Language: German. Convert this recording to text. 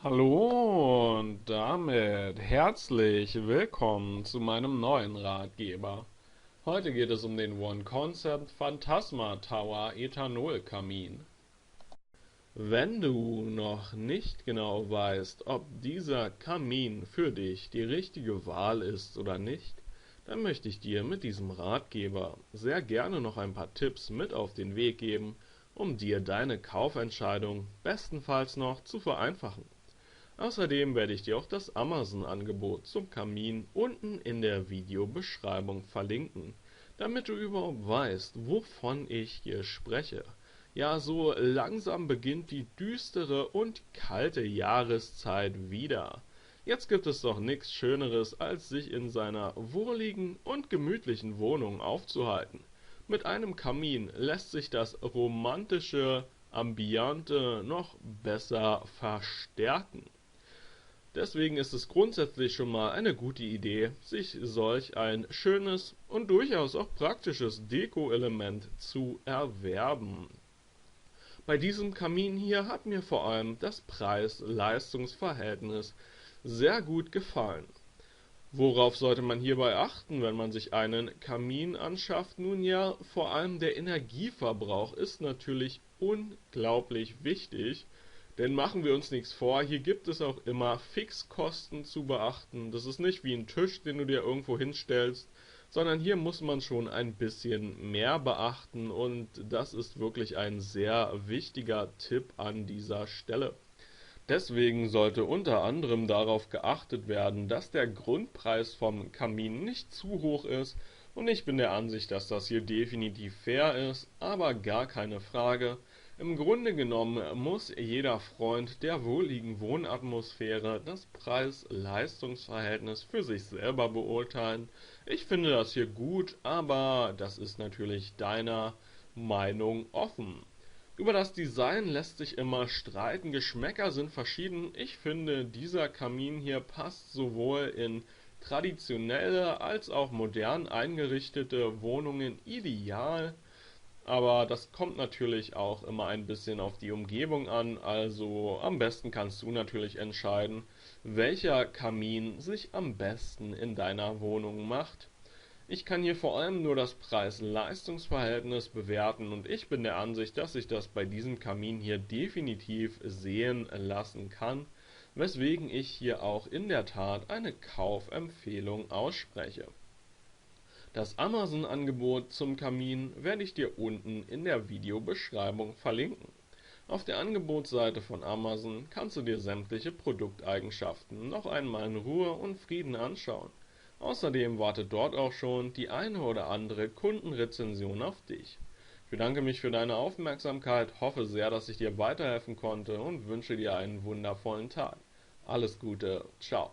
Hallo und damit herzlich willkommen zu meinem neuen Ratgeber. Heute geht es um den One Concept Phantasma Tower Ethanolkamin. Wenn du noch nicht genau weißt, ob dieser Kamin für dich die richtige Wahl ist oder nicht, dann möchte ich dir mit diesem Ratgeber sehr gerne noch ein paar Tipps mit auf den Weg geben, um dir deine Kaufentscheidung bestenfalls noch zu vereinfachen. Außerdem werde ich dir auch das Amazon-Angebot zum Kamin unten in der Videobeschreibung verlinken, damit du überhaupt weißt, wovon ich hier spreche. Ja, so langsam beginnt die düstere und kalte Jahreszeit wieder. Jetzt gibt es doch nichts Schöneres, als sich in seiner wohligen und gemütlichen Wohnung aufzuhalten. Mit einem Kamin lässt sich das romantische Ambiente noch besser verstärken. Deswegen ist es grundsätzlich schon mal eine gute Idee, sich solch ein schönes und durchaus auch praktisches Deko-Element zu erwerben. Bei diesem Kamin hier hat mir vor allem das Preis-Leistungs-Verhältnis sehr gut gefallen. Worauf sollte man hierbei achten, wenn man sich einen Kamin anschafft? Nun ja, vor allem der Energieverbrauch ist natürlich unglaublich wichtig, denn machen wir uns nichts vor, hier gibt es auch immer Fixkosten zu beachten. Das ist nicht wie ein Tisch, den du dir irgendwo hinstellst, sondern hier muss man schon ein bisschen mehr beachten und das ist wirklich ein sehr wichtiger Tipp an dieser Stelle. Deswegen sollte unter anderem darauf geachtet werden, dass der Grundpreis vom Kamin nicht zu hoch ist, und ich bin der Ansicht, dass das hier definitiv fair ist, aber gar keine Frage. Im Grunde genommen muss jeder Freund der wohligen Wohnatmosphäre das Preis-Leistungs-Verhältnis für sich selber beurteilen. Ich finde das hier gut, aber das ist natürlich deiner Meinung offen. Über das Design lässt sich immer streiten, Geschmäcker sind verschieden. Ich finde, dieser Kamin hier passt sowohl in traditionelle als auch modern eingerichtete Wohnungen ideal, aber das kommt natürlich auch immer ein bisschen auf die Umgebung an, also am besten kannst du natürlich entscheiden, welcher Kamin sich am besten in deiner Wohnung macht. Ich kann hier vor allem nur das Preis-Leistungs-Verhältnis bewerten und ich bin der Ansicht, dass sich das bei diesem Kamin hier definitiv sehen lassen kann, weswegen ich hier auch in der Tat eine Kaufempfehlung ausspreche. Das Amazon-Angebot zum Kamin werde ich dir unten in der Videobeschreibung verlinken. Auf der Angebotsseite von Amazon kannst du dir sämtliche Produkteigenschaften noch einmal in Ruhe und Frieden anschauen. Außerdem wartet dort auch schon die eine oder andere Kundenrezension auf dich. Ich bedanke mich für deine Aufmerksamkeit, hoffe sehr, dass ich dir weiterhelfen konnte und wünsche dir einen wundervollen Tag. Alles Gute, ciao.